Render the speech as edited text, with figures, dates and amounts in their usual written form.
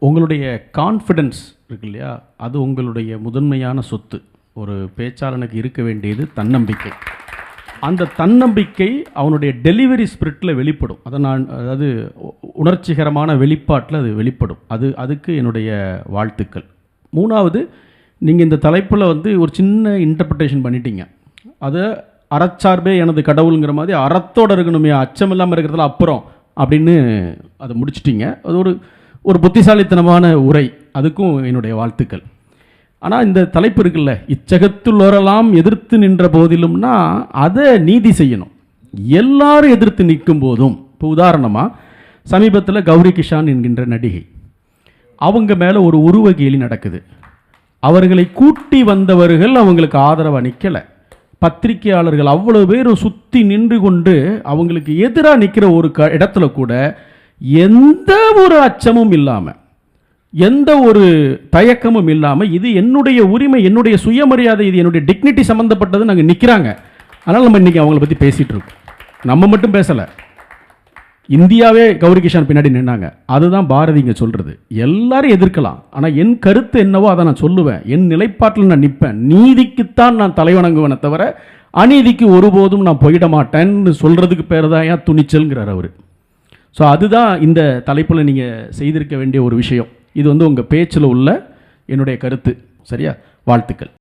உங்களுடைய கான்ஃபிடென்ஸ் இருக்கு இல்லையா, அது உங்களுடைய முதன்மையான சொத்து. ஒரு பேச்சாளனுக்கு இருக்க வேண்டியது தன்னம்பிக்கை. அந்த தன்னம்பிக்கை அவனுடைய டெலிவரி ஸ்பிரிட்டில் வெளிப்படும். அதை அதாவது உணர்ச்சிகரமான வெளிப்பாட்டில் அது வெளிப்படும். அதுக்கு என்னுடைய வாழ்த்துக்கள். மூணாவது, நீங்கள் இந்த தலைப்பில் ஒரு சின்ன இன்டர்பிரிட்டேஷன் பண்ணிட்டீங்க. அதை அறச்சார்பே எனது கடவுளுங்கிற மாதிரி அறத்தோடு இருக்கணுமே, அச்சம் இல்லாமல் இருக்கிறதுல அப்புறம் அப்படின்னு அதை முடிச்சிட்டிங்க. அது ஒரு புத்திசாலித்தனமான உரை. அதுக்கும் என்னுடைய வாழ்த்துக்கள். ஆனால் இந்த தலைப்பு இருக்குல்ல, இச்சகத்துள்ளோரெல்லாம் எதிர்த்து நின்ற போதிலும்னா அதை நீதி செய்யணும். எல்லாரும் எதிர்த்து நிற்கும் போதும், இப்போ உதாரணமாக சமீபத்தில் கௌரி கிஷான் என்கின்ற நடிகை, அவங்க மேலே ஒரு உருவ கேலி நடக்குது. அவர்களை கூட்டி வந்தவர்கள் அவங்களுக்கு ஆதரவாக நிற்கலை. பத்திரிகையாளர்கள் அவ்வளோ பேரும் சுற்றி நின்று கொண்டு அவங்களுக்கு எதிராக நிற்கிற ஒரு இடத்துல கூட எந்த ஒரு அச்சமும் இல்லாமல், எந்த ஒரு தயக்கமும் இல்லாமல், இது என்னுடைய உரிமை, என்னுடைய சுயமரியாதை, இது என்னுடைய டிக்னிட்டி சம்மந்தப்பட்டது நாங்கள் நிற்கிறாங்க. அதனால் நம்ம இன்றைக்கி அவங்கள பற்றி பேசிகிட்டு இருக்கோம். நம்ம மட்டும் பேசலை, இந்தியாவே கௌரி கிஷான் பின்னாடி நின்னாங்க. அதுதான் பாரதி இங்கே சொல்கிறது. எல்லாரும் எதிர்க்கலாம், ஆனால் என் கருத்து என்னவோ அதை நான் சொல்லுவேன். என் நிலைப்பாட்டில் நான் நிற்பேன். நீதிக்குத்தான் நான் தலைவணங்குவேனே தவிர அநீதிக்கு ஒருபோதும் நான் போயிட மாட்டேன்னு சொல்கிறதுக்கு பேர் தான் ஏன் துணிச்சல்ங்கிறார் அவர். ஸோ அதுதான் இந்த தலைப்பில் நீங்கள் செய்திருக்க வேண்டிய ஒரு விஷயம். இது உங்கள் பேச்சில் உள்ள என்னுடைய கருத்து. சரியா? வாழ்த்துக்கள்.